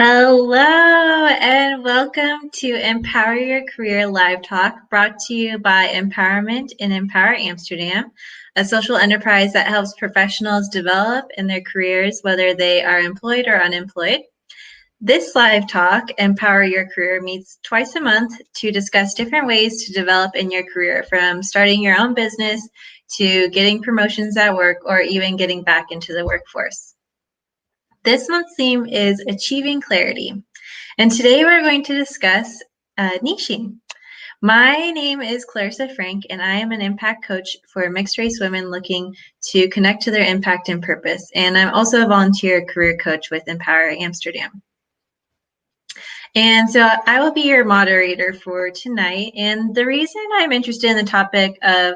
Hello and welcome to Empower Your Career Live Talk, brought to you by Empowerment in Empower Amsterdam, a social enterprise that helps professionals develop in their careers, whether they are employed or unemployed. This live talk, Empower Your Career, meets twice a month to discuss different ways to develop in your career, from starting your own business to getting promotions at work or even getting back into the workforce. This month's theme is Achieving Clarity, and today we're going to discuss niching. My name is Clarissa Frank, and I am an impact coach for mixed-race women looking to connect to their impact and purpose, and I'm also a volunteer career coach with Empower Amsterdam. And so I will be your moderator for tonight, and the reason I'm interested in the topic of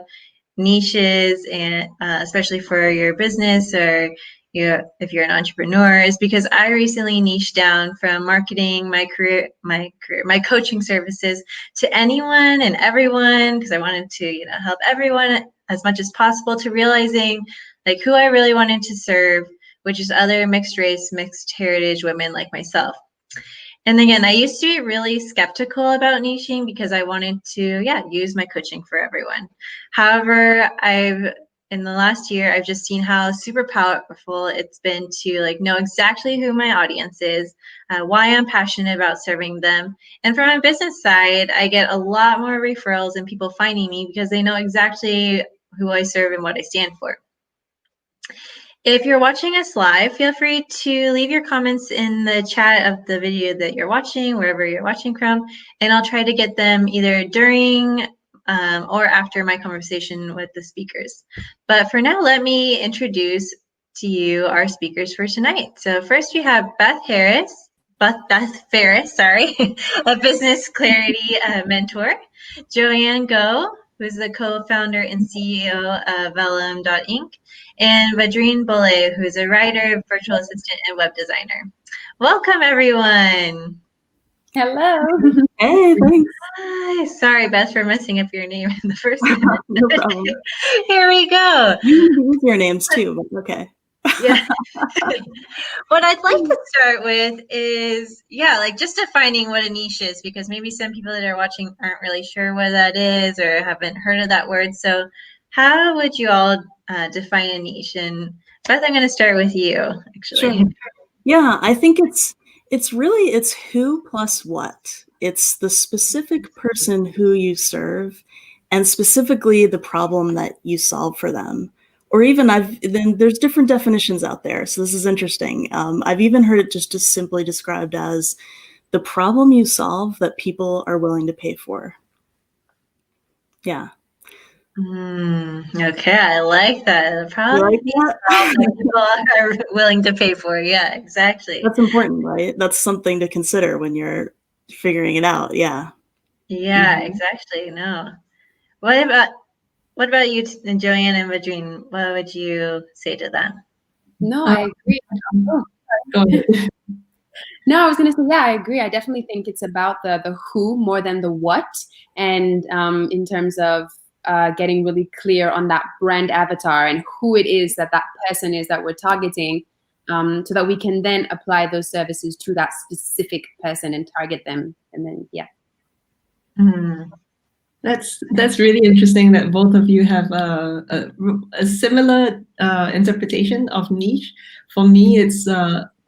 niches, and especially for your business or if you're an entrepreneur, is because I recently niched down from marketing my coaching services to anyone and everyone, because I wanted to help everyone as much as possible, to realizing like who I really wanted to serve, which is other mixed race, mixed heritage women like myself. And again, I used to be really skeptical about niching because I wanted to, use my coaching for everyone. However, in the last year, I've just seen how super powerful it's been to know exactly who my audience is, why I'm passionate about serving them. And from my business side, I get a lot more referrals and people finding me because they know exactly who I serve and what I stand for. If you're watching us live, feel free to leave your comments in the chat of the video that you're watching, wherever you're watching from, and I'll try to get them either during or after my conversation with the speakers. But for now, let me introduce to you our speakers for tonight. So first we have Beth Ferris, a business clarity mentor, Joanne Go, who's the co-founder and CEO of Vellum.inc, and Vadreen Bolle, who's a writer, virtual assistant, and web designer. Welcome, everyone. Hello. Hey, thanks. Hi. Sorry, Beth, for messing up your name in the first minute. No problem. Here we go. You can use your names too, but okay. Yeah. What I'd like to start with is, just defining what a niche is, because maybe some people that are watching aren't really sure what that is or haven't heard of that word. So how would you all define a niche? And Beth, I'm going to start with you, actually. Sure. Yeah, I think it's who plus what. It's the specific person who you serve and specifically the problem that you solve for them. Or even there's different definitions out there. So this is interesting. I've even heard it just simply described as the problem you solve that people are willing to pay for. Yeah. Okay, I like that. The problem like that? people are willing to pay for. Yeah, exactly. That's important, right? That's something to consider when you're figuring it out. Yeah. Yeah, exactly. No. What about you, Joanne and Vadreen? What would you say to that? No, I agree. Go ahead. No, I was going to say, I agree. I definitely think it's about the who more than the what. And in terms of getting really clear on that brand avatar and who it is that person is that we're targeting, so that we can then apply those services to that specific person and target them. And then, That's really interesting that both of you have a similar interpretation of niche. For me, it's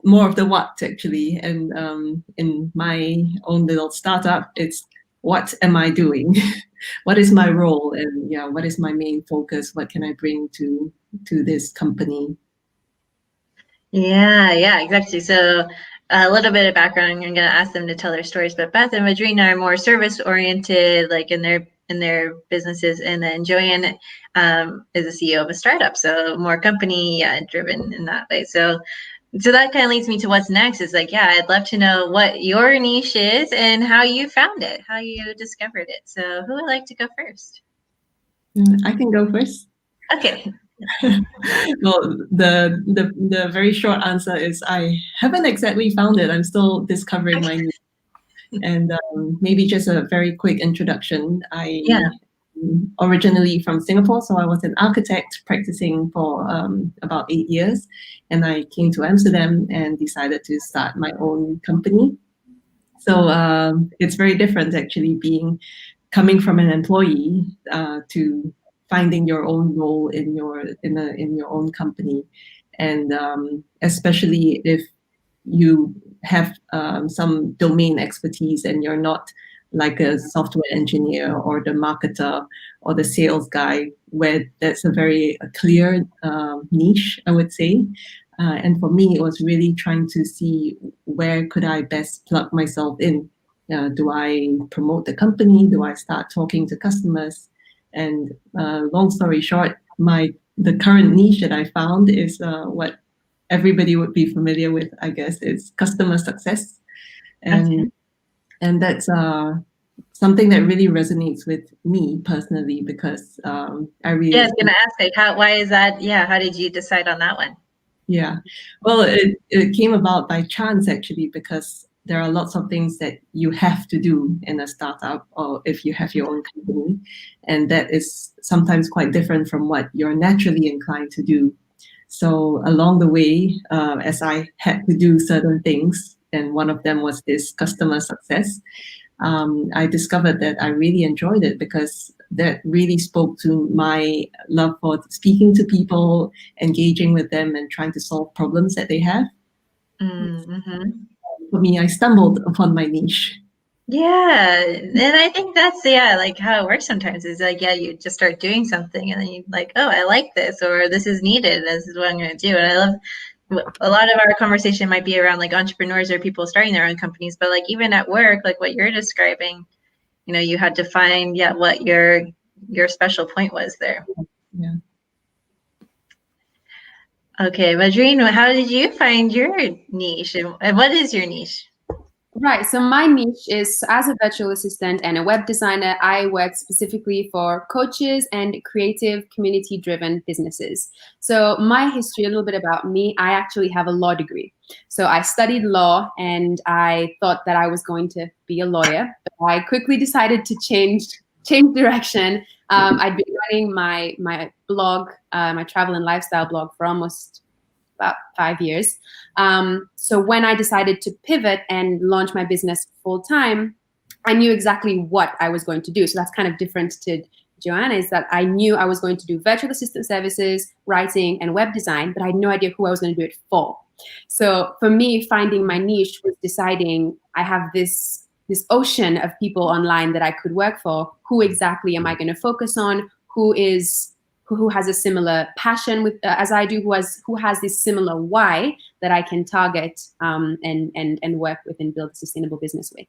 more of the what, actually. And in my own little startup, it's what am I doing? What is my role? And what is my main focus? What can I bring to this company? Yeah, exactly. So a little bit of background, I'm going to ask them to tell their stories, but Beth and Vadreen are more service oriented, like in their businesses, and then Joanne is the CEO of a startup, so more company driven in that way. So that kind of leads me to what's next. Is I'd love to know what your niche is and how you found it, how you discovered it. So who would like to go first? I can go first. Okay. Well, the very short answer is I haven't exactly found it. I'm still discovering my niche. And maybe just a very quick introduction. I originally from Singapore, so I was an architect practicing for about 8 years, and I came to Amsterdam and decided to start my own company. So it's very different actually coming from an employee to finding your own role in your own company, and especially if you have some domain expertise and you're not like a software engineer or the marketer or the sales guy, where that's a very clear niche, I would say. And for me, it was really trying to see where could I best plug myself in. Do I promote the company? Do I start talking to customers? And long story short, the current niche that I found is what everybody would be familiar with, I guess. It's customer success, and that's something that really resonates with me personally, because I really. Yeah, I was gonna ask, like, why is that? Yeah, how did you decide on that one? Yeah, well, it came about by chance actually, because there are lots of things that you have to do in a startup or if you have your own company, and that is sometimes quite different from what you're naturally inclined to do. So along the way, as I had to do certain things, and one of them was this customer success, I discovered that I really enjoyed it, because that really spoke to my love for speaking to people, engaging with them, and trying to solve problems that they have. Mm-hmm. For me, I stumbled upon my niche. Yeah, and I think that's like how it works sometimes is like, yeah, you just start doing something and then you like, oh, I like this, or this is needed, this is what I'm going to do. And I love a lot of our conversation might be around like entrepreneurs or people starting their own companies, but like even at work, like what you're describing, you had to find what your special point was there. Yeah. Okay, Madrine, how did you find your niche, and what is your niche? Right. So my niche is, as a virtual assistant and a web designer, I work specifically for coaches and creative community-driven businesses. So my history, a little bit about me, I actually have a law degree. So I studied law and I thought that I was going to be a lawyer, but I quickly decided to change direction. I'd been running my blog, my travel and lifestyle blog, for almost about 5 years. So when I decided to pivot and launch my business full time, I knew exactly what I was going to do. So that's kind of different to Joanna, is that I knew I was going to do virtual assistant services, writing, and web design, but I had no idea who I was going to do it for. So for me, finding my niche was deciding I have this ocean of people online that I could work for. Who exactly am I going to focus on? Who has a similar passion with as I do, who has this similar why that I can target and work with and build a sustainable business with.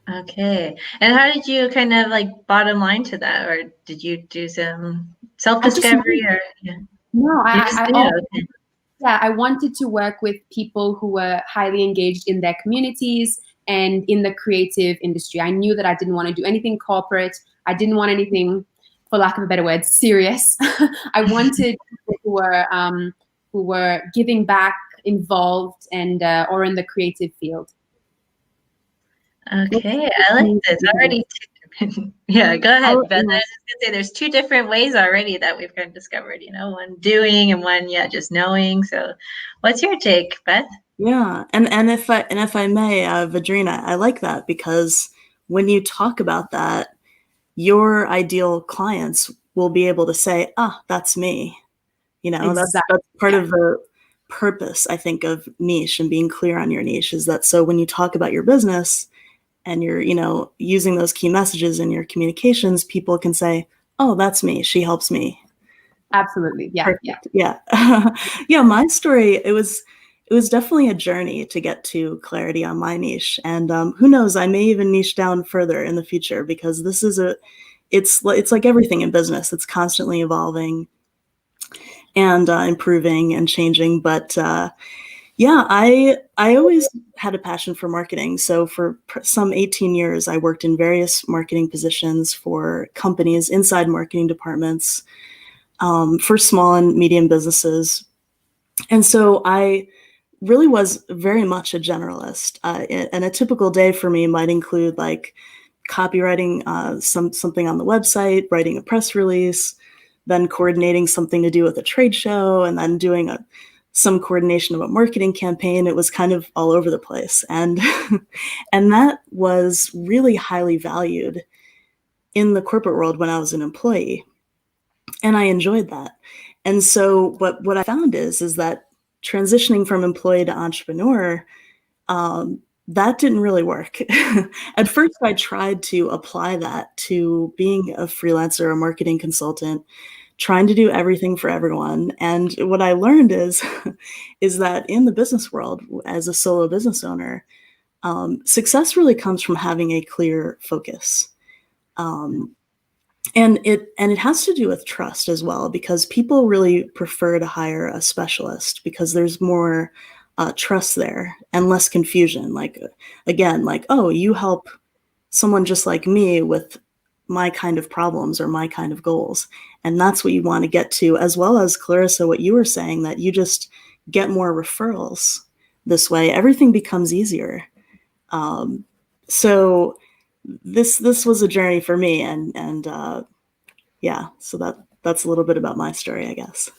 Okay. And how did you kind of like bottom line to that, or did you do some self-discovery or? Yeah. No, I wanted to work with people who were highly engaged in their communities and in the creative industry. I knew that I didn't want to do anything corporate. I didn't want anything, for lack of a better word, serious. I wanted people who were giving back, involved, and or in the creative field. Okay, I like this already. Yeah, go ahead, Beth. I was just gonna say there's two different ways already that we've kind of discovered. One doing and one just knowing. So, what's your take, Beth? Yeah, and if I may, Vadrina, I like that, because when you talk about that, your ideal clients will be able to say, that's me. Exactly. That's part of the purpose, I think, of niche and being clear on your niche, is that so when you talk about your business and you're, using those key messages in your communications, people can say, oh, that's me. She helps me. Absolutely. Yeah. Perfect. Yeah. Yeah. My story, it was definitely a journey to get to clarity on my niche. And who knows, I may even niche down further in the future, because this is it's like everything in business. It's constantly evolving and improving and changing. But yeah, I always had a passion for marketing. So for some 18 years, I worked in various marketing positions for companies, inside marketing departments, for small and medium businesses. And so I really was very much a generalist. And a typical day for me might include like copywriting something on the website, writing a press release, then coordinating something to do with a trade show, and then doing some coordination of a marketing campaign. It was kind of all over the place. And, and that was really highly valued in the corporate world when I was an employee. And I enjoyed that. And so what I found is that transitioning from employee to entrepreneur, that didn't really work. At first, I tried to apply that to being a freelancer, a marketing consultant, trying to do everything for everyone. And what I learned is that in the business world, as a solo business owner, success really comes from having a clear focus. And it has to do with trust as well, because people really prefer to hire a specialist because there's more trust there and less confusion. Like, again, like, oh, you help someone just like me with my kind of problems or my kind of goals. And that's what you want to get to, as well as, Clarissa, what you were saying, that you just get more referrals this way. Everything becomes easier. So this was a journey for me, and yeah, so that's a little bit about my story, I guess.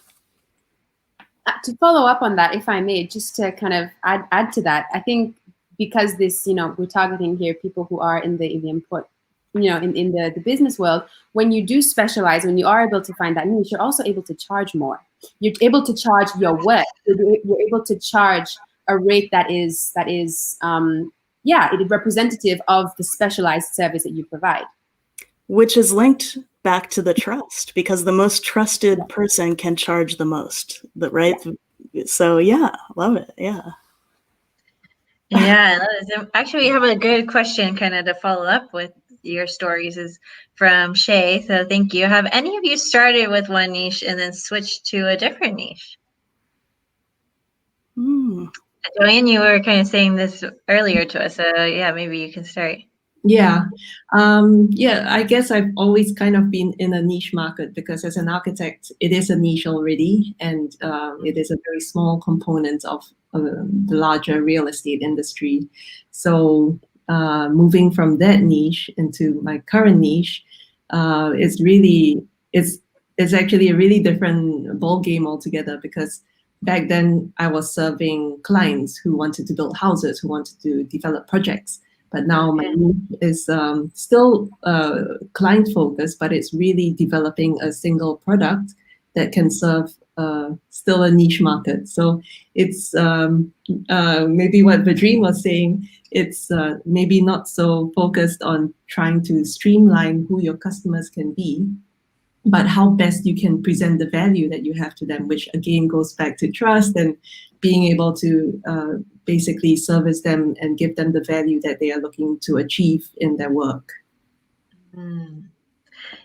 To follow up on that, if I may, just to kind of add to that, I think because this, we're targeting here people who are in the import, in the business world. When you do specialize, when you are able to find that niche, you're also able to charge more. You're able to charge your work. You're able to charge a rate that is it is representative of the specialized service that you provide. Which is linked back to the trust, because the most trusted person can charge the most, right? So yeah, love it. Yeah. Yeah, actually, we have a good question kind of to follow up with your stories is from Shay. So thank you. Have any of you started with one niche and then switched to a different niche? Joanne, you were kind of saying this earlier to us, so yeah, maybe you can start. Yeah. I guess I've always kind of been in a niche market, because as an architect, it is a niche already, and it is a very small component of the larger real estate industry. So moving from that niche into my current niche, it's actually a really different ball game altogether, because back then I was serving clients who wanted to build houses, who wanted to develop projects. But now my niche is still client focused, but it's really developing a single product that can serve still a niche market. So it's maybe what Vadreen was saying, it's maybe not so focused on trying to streamline who your customers can be, but how best you can present the value that you have to them, which again goes back to trust and being able to basically service them and give them the value that they are looking to achieve in their work.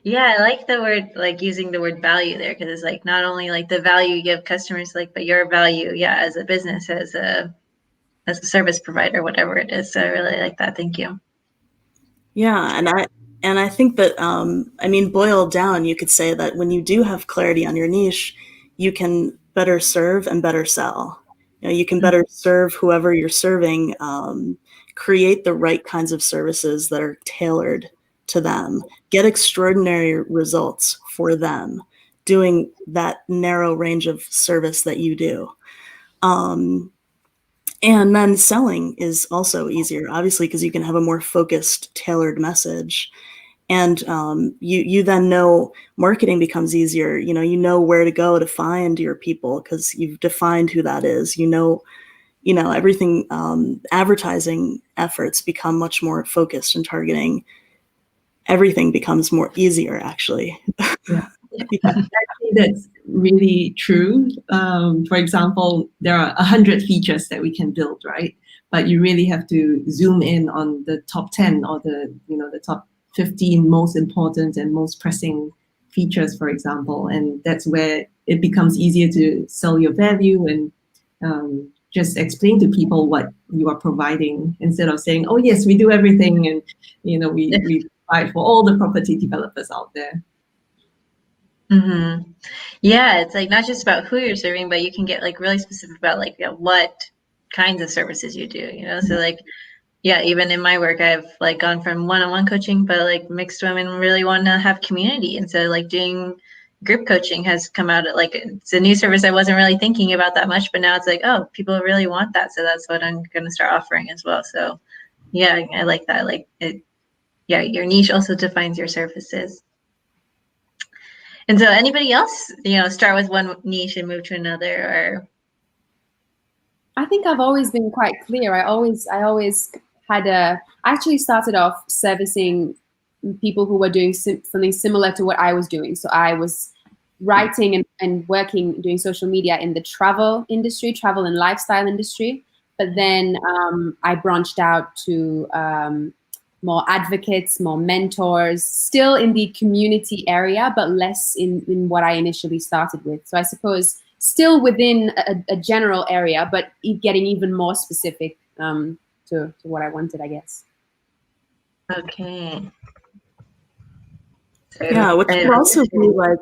Yeah, I like the word, like using the word value there, because it's like not only like the value you give customers, like, but your value, as a business, as a service provider, whatever it is. So I really like that. Thank you. Yeah, and I think that boiled down, you could say that when you do have clarity on your niche, you can better serve and better sell. You can better serve whoever you're serving, create the right kinds of services that are tailored to them, get extraordinary results for them, doing that narrow range of service that you do. And then selling is also easier, obviously, because you can have a more focused, tailored message. And you then know marketing becomes easier. You know where to go to find your people because you've defined who that is. Everything. Advertising efforts become much more focused and targeting. Everything becomes more easier, actually. Yeah. Actually, that's really true. For example, there are 100 features that we can build, right? But you really have to zoom in on the top 10 or the top 15 most important and most pressing features, for example. And that's where it becomes easier to sell your value and just explain to people what you are providing, instead of saying, oh yes, we do everything, and we provide for all the property developers out there. Mm-hmm. Yeah, it's like not just about who you're serving, but you can get like really specific about like what kinds of services you do. So like yeah, even in my work, I've like gone from one-on-one coaching, but like mixed women really want to have community. And so like doing group coaching has come out at like, it's a new service I wasn't really thinking about that much, but now it's like, oh, people really want that. So that's what I'm going to start offering as well. So yeah, I like that. Like it, yeah, your niche also defines your services. And so anybody else, start with one niche and move to another, or? I think I've always been quite clear. I always I actually started off servicing people who were doing something similar to what I was doing. So I was writing and working, doing social media in the travel industry, travel and lifestyle industry. But then I branched out to more advocates, more mentors, still in the community area, but less in what I initially started with. So I suppose still within a general area, but getting even more specific to what I wanted, I guess. Okay. So, yeah, which could also be like,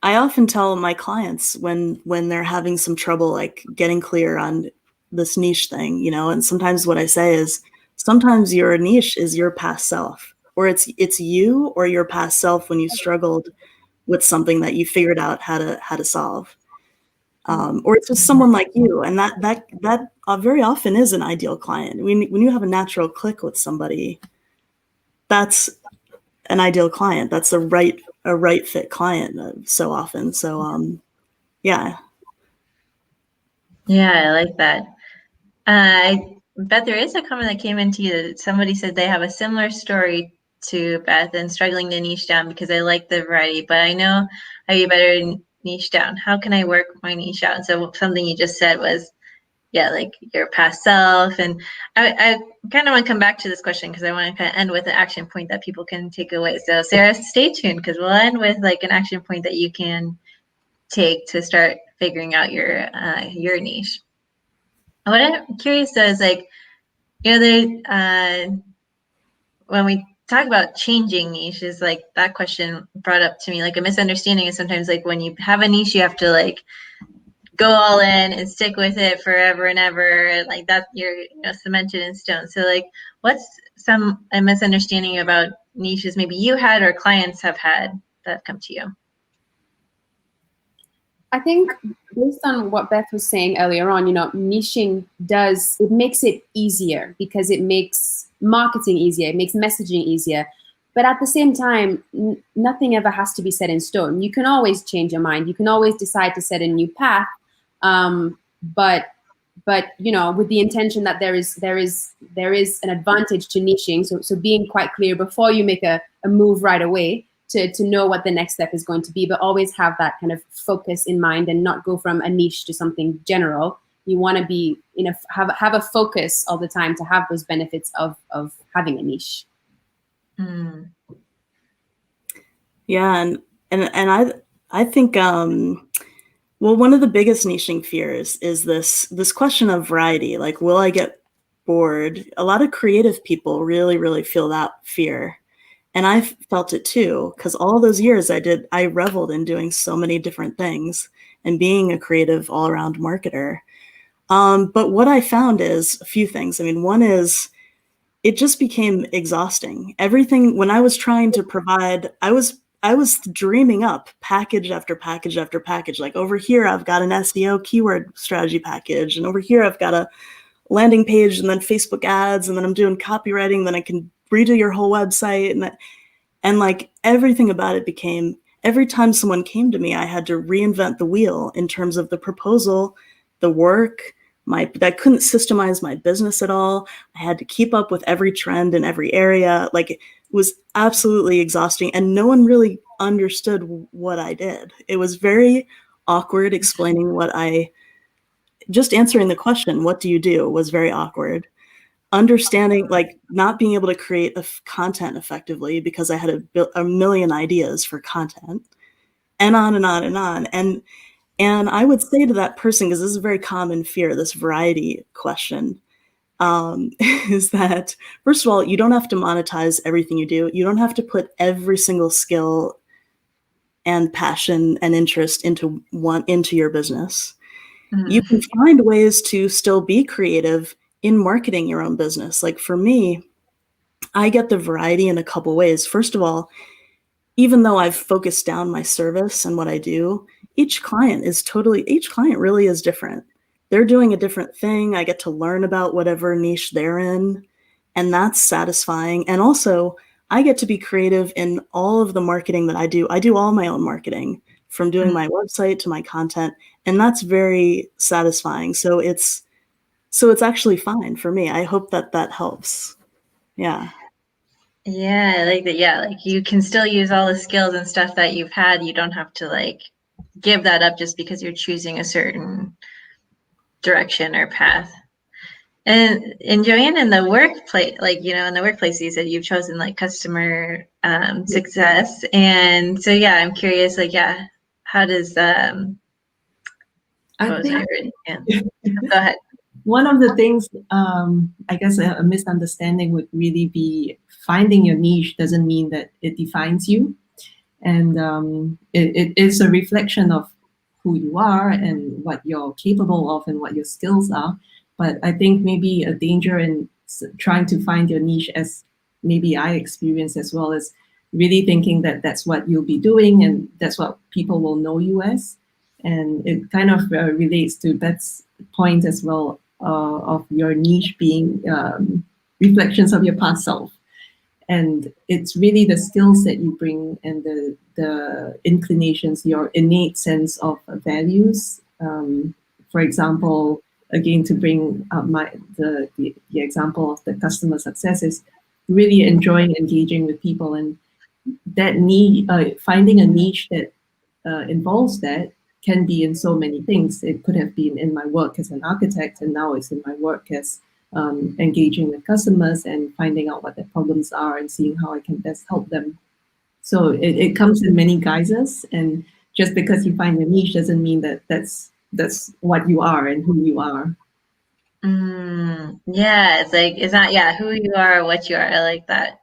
I often tell my clients when they're having some trouble, like getting clear on this niche thing, and sometimes what I say is, sometimes your niche is your past self, or it's you or your past self when you struggled with something that you figured out how to solve. Or it's just someone like you, and that very often is an ideal client. When you have a natural click with somebody, that's an ideal client. That's a right fit client so often. So yeah. Yeah, I like that. I bet there is a comment that came into you that somebody said they have a similar story to Beth and struggling to niche down because I like the variety, but I know I'd be better to niche down. How can I work my niche out? And so something you just said was, yeah, like your past self. And I kind of want to come back to this question because I want to kind of end with an action point that people can take away. So Sarah, stay tuned because we'll end with like an action point that you can take to start figuring out your niche. What I'm curious though is like, when we talk about changing niches, like that question brought up to me, like a misunderstanding is sometimes like when you have a niche, you have to like go all in and stick with it forever and ever. Like that you're cemented in stone. So like what's a misunderstanding about niches maybe you had or clients have had that come to you? I think based on what Beth was saying earlier on, niching makes it easier because it makes marketing easier, it makes messaging easier. But at the same time, nothing ever has to be set in stone. You can always change your mind. You can always decide to set a new path. But with the intention that there is an advantage to niching. So being quite clear before you make a move right away to know what the next step is going to be, but always have that kind of focus in mind and not go from a niche to something general. You want to be have a focus all the time to have those benefits of having a niche. Mm. Yeah, and I think well, one of the biggest niching fears is this question of variety. Like, will I get bored? A lot of creative people really, really feel that fear. And I felt it too, because all those years I reveled in doing so many different things and being a creative all-around marketer. But what I found is a few things. I mean, one is it just became exhausting. Everything, when I was trying to provide, I was dreaming up package after package after package. Like over here, I've got an SEO keyword strategy package. And over here, I've got a landing page and then Facebook ads. And then I'm doing copywriting. Then I can redo your whole website. And like everything about it became, every time someone came to me, I had to reinvent the wheel in terms of the proposal, the work, I couldn't systemize my business at all. I had to keep up with every trend in every area. Like it was absolutely exhausting and no one really understood what I did. It was very awkward explaining just answering the question, what do you do, was very awkward. Understanding, like not being able to create content effectively because I had a million ideas for content and on and on and on. And I would say to that person, because this is a very common fear, this variety question, is that, first of all, you don't have to monetize everything you do. You don't have to put every single skill and passion and interest into your business. Mm-hmm. You can find ways to still be creative in marketing your own business. Like for me, I get the variety in a couple ways. First of all, even though I've focused down my service and what I do, each client really is different. They're doing a different thing. I get to learn about whatever niche they're in, and that's satisfying. And also, I get to be creative in all of the marketing that I do. I do all my own marketing, from doing my website to my content, and that's very satisfying. So it's actually fine for me. I hope that helps. Yeah. Yeah, I like that. Yeah, like you can still use all the skills and stuff that you've had. You don't have to like give that up just because you're choosing a certain direction or path. And Joanne, in the workplace, like, you know, in the workplace, you said you've chosen like customer success. And so, yeah, I'm curious, like, yeah, how does, I think yeah, go ahead. one of the things, I guess a misunderstanding would really be finding your niche doesn't mean that it defines you. And it is a reflection of who you are and what you're capable of and what your skills are. But I think maybe a danger in trying to find your niche, as maybe I experienced as well, is really thinking that that's what you'll be doing and that's what people will know you as. And it kind of relates to Beth's point as well, of your niche being reflections of your past self. And it's really the skills that you bring and the inclinations, your innate sense of values. For example, again, to bring up the example of the customer success, is really enjoying engaging with people, and that finding a niche that involves that can be in so many things. It could have been in my work as an architect, and now it's in my work as engaging with customers and finding out what their problems are and seeing how I can best help them. So it comes in many guises, and just because you find your niche doesn't mean that that's what you are and who you are. Yeah, it's like, it's not, yeah, who you are or what you are. I like that.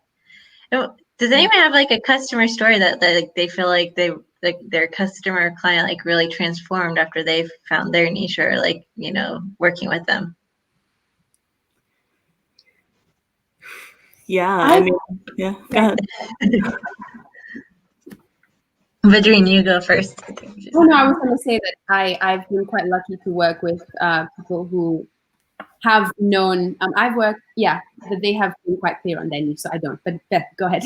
Does anyone have like a customer story that like they feel like their customer or client like really transformed after they've found their niche, or like, you know, working with them? Yeah, I mean, yeah, go ahead. Vadreen, you go first. Oh no, I was going to say that I've been quite lucky to work with people who have known. I've worked, that they have been quite clear on their niche, so I don't. But Beth, go ahead.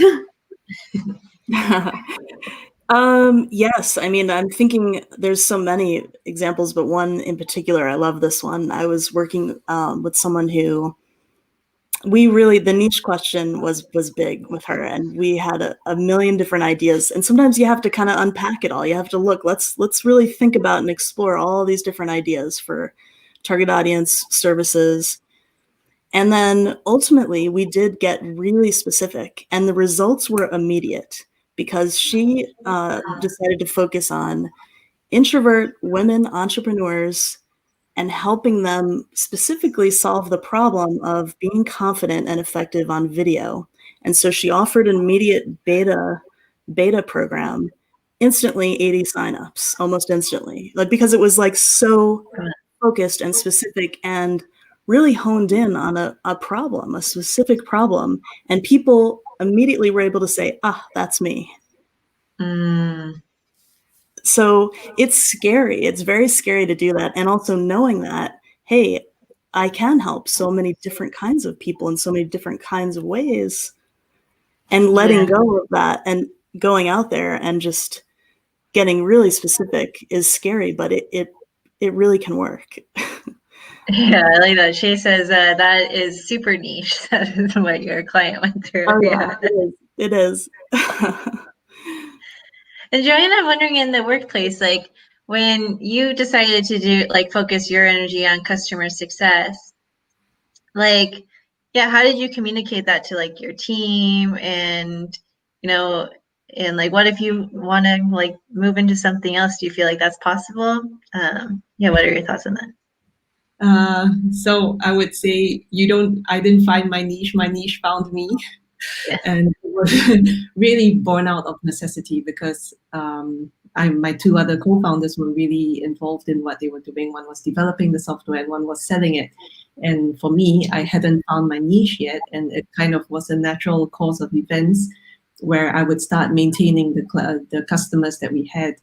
Yes, I mean, I'm thinking there's so many examples, but one in particular, I love this one. I was working with someone who the niche question was big with her, and we had a million different ideas. And sometimes you have to kind of unpack it all. You have to look, let's really think about and explore all these different ideas for target audience, services. And then ultimately we did get really specific, and the results were immediate, because she decided to focus on introvert women entrepreneurs and helping them specifically solve the problem of being confident and effective on video. And so she offered an immediate beta program, instantly 80 signups, almost instantly, like, because it was like so focused and specific and really honed in on a problem, a specific problem. And people immediately were able to say, that's me. So it's scary. It's very scary to do that. And also knowing that, hey, I can help so many different kinds of people in so many different kinds of ways, and letting go of that and going out there and just getting really specific is scary, but it really can work. Yeah, I like that. She says that is super niche. That is what your client went through. Oh, yeah. It is. And Joanne, I'm wondering, in the workplace, like when you decided to focus your energy on customer success, like, yeah, how did you communicate that to like your team? And, you know, and like, what if you want to like move into something else? Do you feel like that's possible? What are your thoughts on that? So I would say I didn't find my niche found me. Yeah. And it was really born out of necessity, because my two other co-founders were really involved in what they were doing. One was developing the software and one was selling it. And for me, I hadn't found my niche yet, and it kind of was a natural course of events where I would start maintaining the customers that we had.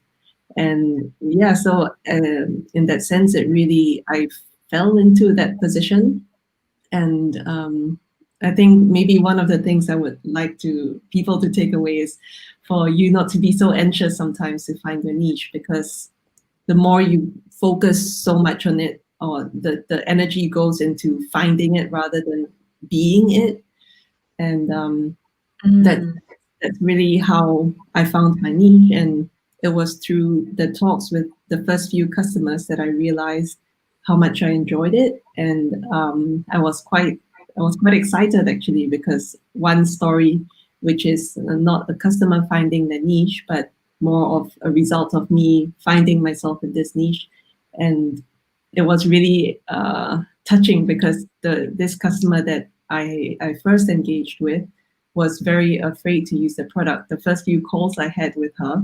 And yeah, so in that sense, it really, I fell into that position. And I think maybe one of the things I would like to people to take away is for you not to be so anxious sometimes to find your niche, because the more you focus so much on it, or the energy goes into finding it rather than being it. And that that's really how I found my niche. And it was through the talks with the first few customers that I realized how much I enjoyed it. And I was quite excited actually, because one story, which is not the customer finding the niche, but more of a result of me finding myself in this niche. And it was really touching, because this customer that I first engaged with was very afraid to use the product. The first few calls I had with her,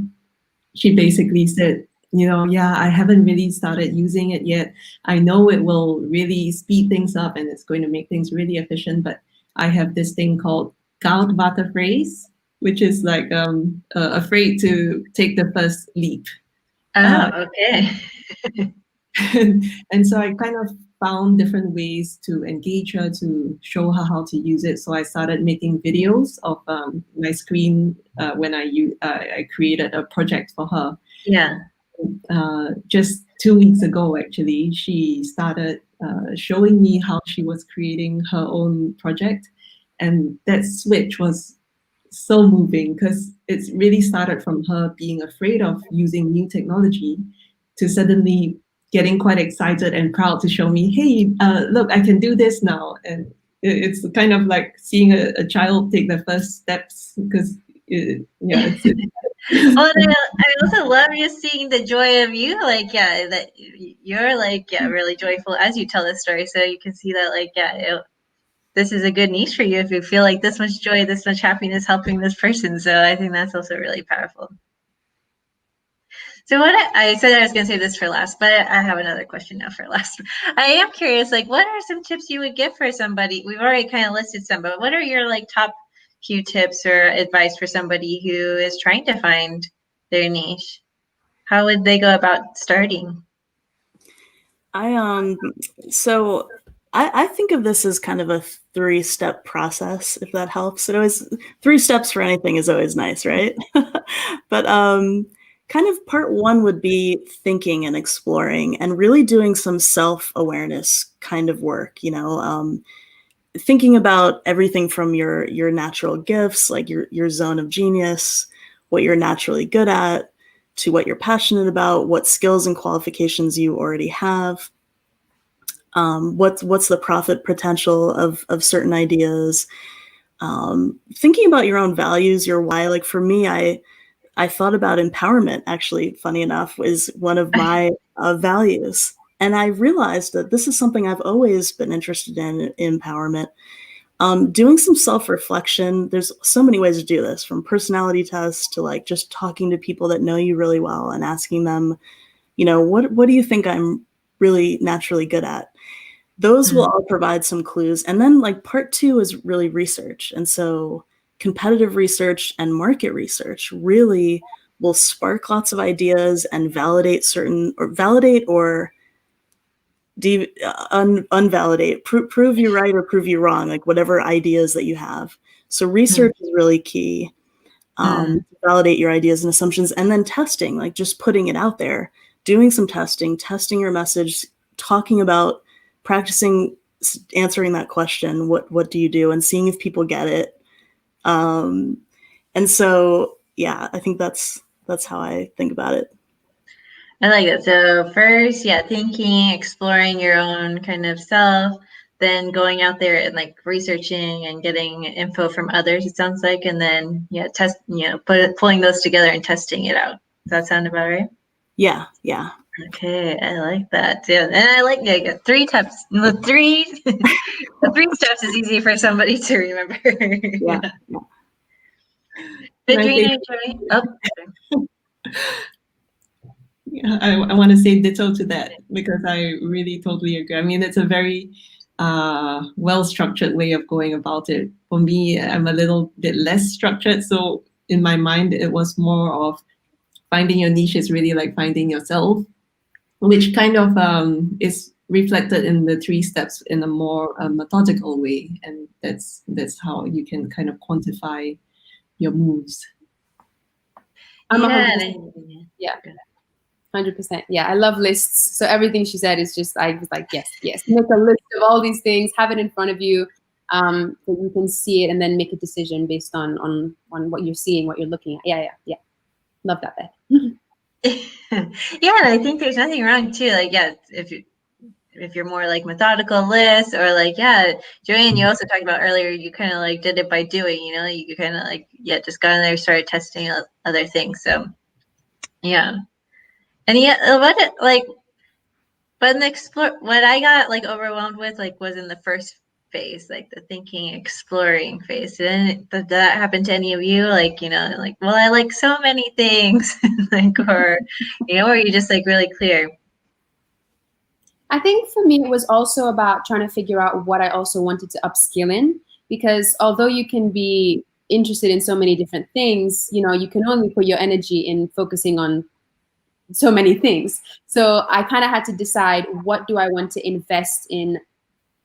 she basically said, yeah, I haven't really started using it yet. I know it will really speed things up and it's going to make things really efficient, but I have this thing called koud water phrase, which is like afraid to take the first leap. Oh, okay. And so I kind of found different ways to engage her, to show her how to use it. So I started making videos of my screen when I created a project for her. Yeah. Just 2 weeks ago, actually, she started showing me how she was creating her own project. And that switch was so moving, because it's really started from her being afraid of using new technology to suddenly getting quite excited and proud to show me, hey, look, I can do this now. And it's kind of like seeing a child take the first steps, because it's Well, I also love just seeing the joy of you, like, yeah, that you're like, yeah, really joyful as you tell this story. So you can see that, like, yeah, this is a good niche for you if you feel like this much joy, this much happiness helping this person. So I think that's also really powerful. So what I said I was going to say this for last, but I have another question now for last. I am curious, like, what are some tips you would give for somebody? We've already kind of listed some, but what are your like top few tips or advice for somebody who is trying to find their niche? How would they go about starting? So I think of this as kind of a 3-step process, if that helps. It always 3 steps for anything is always nice, right? But kind of part 1 would be thinking and exploring and really doing some self-awareness kind of work, thinking about everything from your natural gifts, like your zone of genius, what you're naturally good at, to what you're passionate about, what skills and qualifications you already have. What's the profit potential of certain ideas? Thinking about your own values, your why. Like for me, I thought about empowerment. Actually, funny enough, is one of my values, and I realized that this is something I've always been interested in empowerment. Doing some self-reflection. There's so many ways to do this, from personality tests to like just talking to people that know you really well and asking them, what do you think I'm really naturally good at? Those will all provide some clues. And then like part 2 is really research. And so competitive research and market research really will spark lots of ideas and validate or unvalidate, prove you right or prove you wrong, like whatever ideas that you have. So research is really key. To validate your ideas and assumptions, and then testing, like just putting it out there, doing some testing your message, talking about practicing answering that question, what do you do, and seeing if people get it. And so, yeah, I think that's how I think about it. I like that. So first, yeah, thinking, exploring your own kind of self, then going out there and like researching and getting info from others, it sounds like, and then pulling those together and testing it out. Does that sound about right? Yeah. Okay, I like that. Yeah, and I like 3 steps. The 3 steps is easy for somebody to remember. Yeah. Adrina, Yeah, I want to say ditto to that, because I really totally agree. I mean, it's a very well-structured way of going about it. For me, I'm a little bit less structured. So in my mind, it was more of finding your niche is really like finding yourself, which kind of is reflected in the 3 steps in a more methodical way. And that's how you can kind of quantify your moves. I'm Yeah, 100%. Yeah. 100%. Yeah, I love lists. So everything she said is just, I was like, yes. Make a list of all these things, have it in front of you, so you can see it and then make a decision based on what you're seeing, what you're looking at. Yeah. Love that, Beth. Yeah, and I think there's nothing wrong too. Like, yeah, if you're more like methodical lists, or like, yeah, Joanne, you also talked about earlier, you kind of like did it by doing, you know, you kind of like, yeah, just got in there, started testing other things. So yeah. And yeah, what I got like overwhelmed with like was in the first phase, like the thinking, exploring phase. Did that happen to any of you? Like, you know, like, well, I like so many things, like, or, you know, or you just like really clear. I think for me, it was also about trying to figure out what I also wanted to upskill in, because although you can be interested in so many different things, you know, you can only put your energy in focusing on so many things. So I kind of had to decide, what do I want to invest in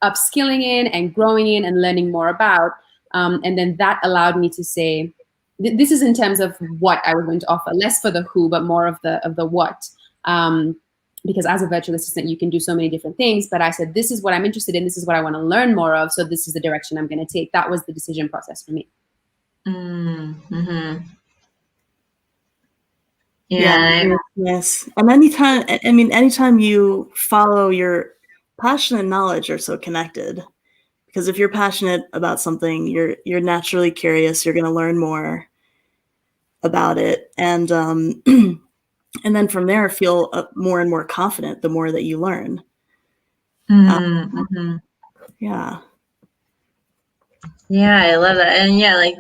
upskilling in and growing in and learning more about. And then that allowed me to say, this is in terms of what I was going to offer, less for the who, but more of the what. Because as a virtual assistant, you can do so many different things. But I said, this is what I'm interested in. This is what I want to learn more of. So this is the direction I'm going to take. That was the decision process for me. Mm-hmm. Yeah, yes. And anytime you follow your passion and knowledge are so connected. Because if you're passionate about something, you're naturally curious. You're going to learn more about it, and and then from there, feel more and more confident the more that you learn. Yeah. Yeah, I love that. And yeah, like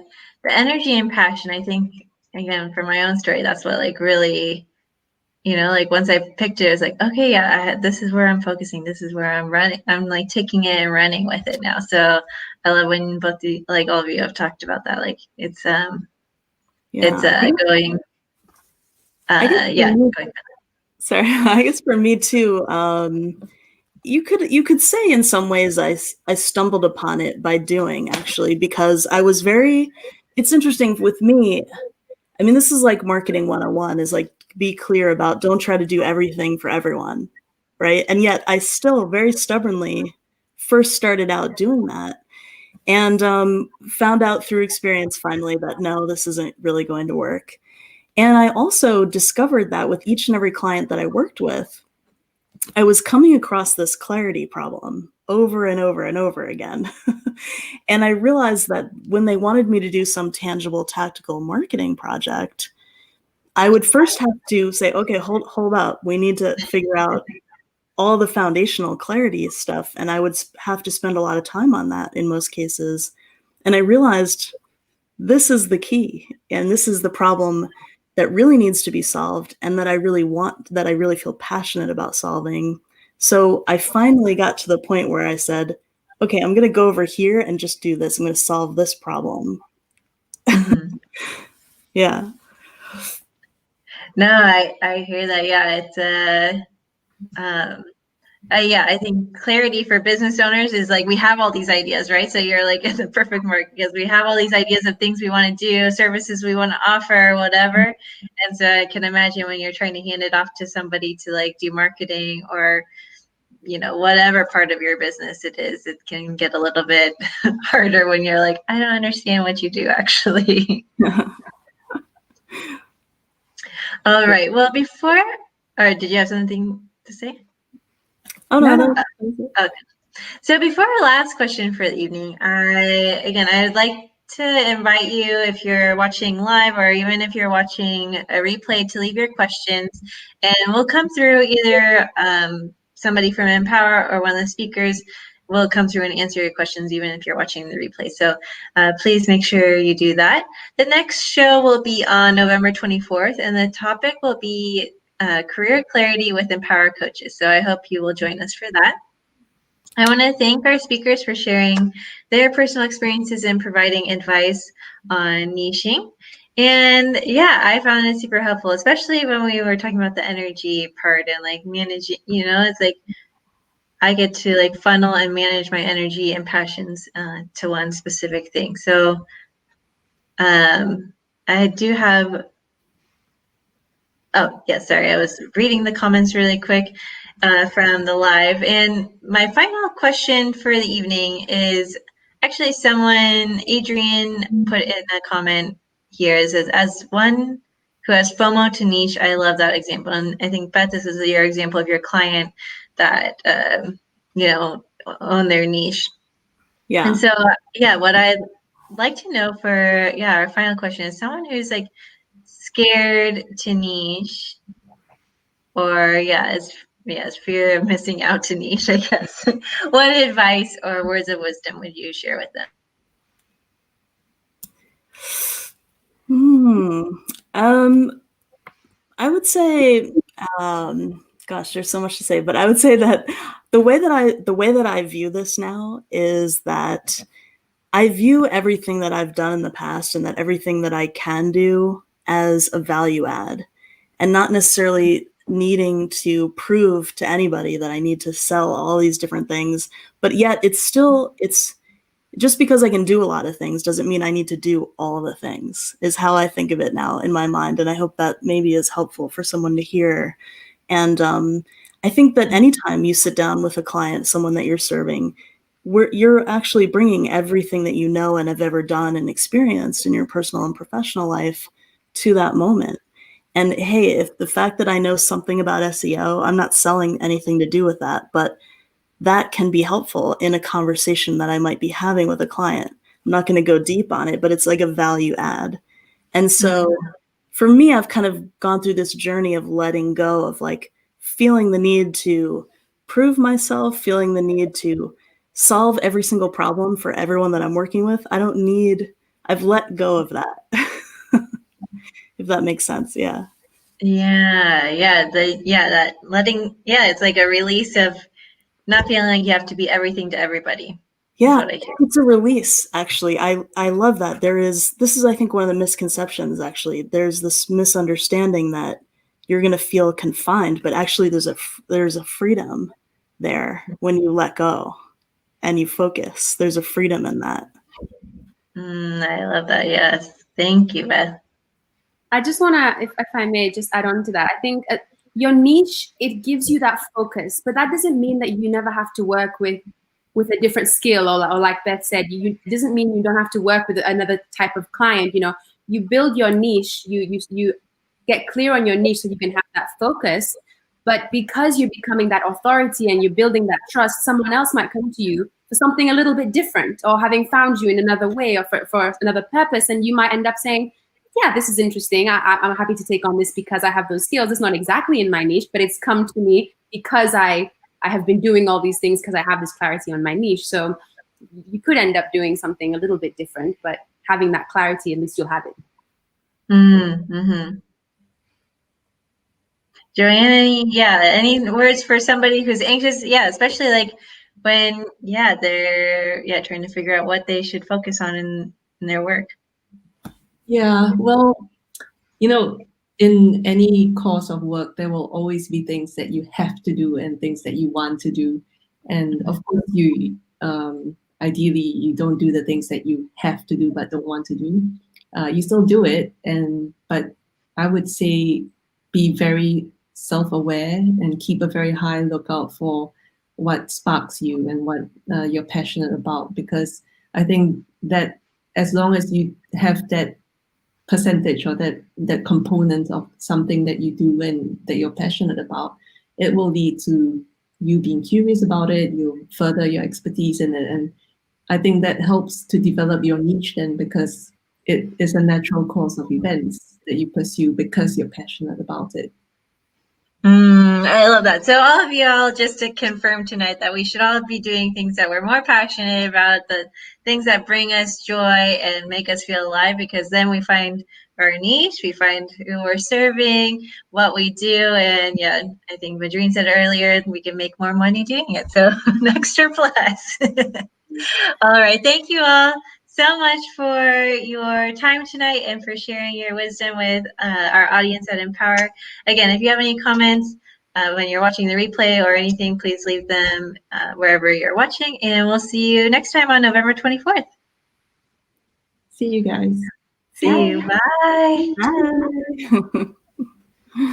the energy and passion, I think, again, for my own story, that's what like really, you know, like once I picked it, it's like, okay, yeah, this is where I'm focusing. This is where I'm running. I'm like taking it and running with it now. So I love when like all of you have talked about that. Like it's going, going. Sorry, I guess for me too, you could say in some ways I stumbled upon it by doing, actually, because I was it's interesting with me. I mean, this is like marketing 101, is like, be clear about, don't try to do everything for everyone, right? And yet I still very stubbornly first started out doing that, and found out through experience finally that no, this isn't really going to work. And I also discovered that with each and every client that I worked with, I was coming across this clarity problem over and over and over again. And I realized that when they wanted me to do some tangible tactical marketing project, I would first have to say, okay, hold up. We need to figure out all the foundational clarity stuff. And I would have to spend a lot of time on that in most cases. And I realized this is the key. And this is the problem that really needs to be solved, and that I really feel passionate about solving. So I finally got to the point where I said, okay, I'm going to go over here and just do this. I'm going to solve this problem. Yeah. No, I hear that. Yeah, it's yeah, I think clarity for business owners is like, we have all these ideas, right? So you're like in the perfect market, because we have all these ideas of things we want to do, services we want to offer, whatever. And so I can imagine when you're trying to hand it off to somebody to like do marketing, or, you know, whatever part of your business it is, it can get a little bit harder when you're like, I don't understand what you do actually. All right. Well, or did you have something to say? Oh, no. Okay. So before our last question for the evening, I'd like to invite you, if you're watching live or even if you're watching a replay, to leave your questions, and we'll come through either somebody from Empower or one of the speakers will come through and answer your questions, even if you're watching the replay. So please make sure you do that. The next show will be on November 24th, and the topic will be career clarity with Empower coaches. So I hope you will join us for that. I want to thank our speakers for sharing their personal experiences and providing advice on niching. And yeah, I found it super helpful, especially when we were talking about the energy part and like managing, it's like I get to like funnel and manage my energy and passions to one specific thing. So I do have, oh, yeah, sorry, I was reading the comments really quick from the live. And my final question for the evening is actually someone, Adrian, put in a comment here. It says, as one who has FOMO to niche, I love that example. And I think, Beth, this is your example of your client that, own their niche. Yeah. And so, what I'd like to know for, our final question is someone who's like scared to niche or, is fear of missing out to niche, I guess. What advice or words of wisdom would you share with them? I would say, gosh, there's so much to say, but I would say that the way that I view this now is that I view everything that I've done in the past and that everything that I can do as a value add, and not necessarily needing to prove to anybody that I need to sell all these different things. But yet it's just because I can do a lot of things doesn't mean I need to do all of the things, is how I think of it now in my mind. And I hope that maybe is helpful for someone to hear. And I think that anytime you sit down with a client, someone that you're serving, you're actually bringing everything that you know and have ever done and experienced in your personal and professional life to that moment. And hey, if the fact that I know something about SEO, I'm not selling anything to do with that, but that can be helpful in a conversation that I might be having with a client. I'm not going to go deep on it, but it's like a value add. And so for me, I've kind of gone through this journey of letting go of like feeling the need to prove myself, feeling the need to solve every single problem for everyone that I'm working with. I've let go of that. If that makes sense. Yeah. That letting, it's like a release of not feeling like you have to be everything to everybody. Yeah, it's a release, actually. I love that. This is, I think, one of the misconceptions, actually. There's this misunderstanding that you're going to feel confined, but actually there's a freedom there when you let go and you focus. There's a freedom in that. I love that. Yes. Thank you, Beth. I just want to, if I may, just add on to that. I think your niche, it gives you that focus, but that doesn't mean that you never have to work with a different skill, or like Beth said, it doesn't mean you don't have to work with another type of client. You build your niche, you get clear on your niche so you can have that focus. But because you're becoming that authority and you're building that trust, someone else might come to you for something a little bit different, or having found you in another way, or for another purpose, and you might end up saying, yeah, this is interesting. I'm happy to take on this because I have those skills. It's not exactly in my niche, but it's come to me because I have been doing all these things because I have this clarity on my niche. So you could end up doing something a little bit different, but having that clarity, at least you'll have it. Mm-hmm. Joanne, any words for somebody who's anxious? Yeah, especially like when, they're trying to figure out what they should focus on in their work. Yeah, well, in any course of work, there will always be things that you have to do and things that you want to do. And of course, you ideally, you don't do the things that you have to do but don't want to do. You still do it, but I would say be very self-aware and keep a very high lookout for what sparks you and what you're passionate about. Because I think that as long as you have that percentage or that component of something that you do and that you're passionate about, it will lead to you being curious about it. You'll further your expertise in it, and I think that helps to develop your niche then, because it is a natural course of events that you pursue because you're passionate about it. I love that. So all of y'all, just to confirm tonight that we should all be doing things that we're more passionate about, the things that bring us joy and make us feel alive, because then we find our niche, we find who we're serving, what we do, and yeah, I think Madrine said earlier, we can make more money doing it. So an extra plus. All right. Thank you all so much for your time tonight and for sharing your wisdom with our audience at Empower. Again, if you have any comments when you're watching the replay or anything, please leave them wherever you're watching. And we'll see you next time on November 24th. See you guys. See you. Bye. Bye.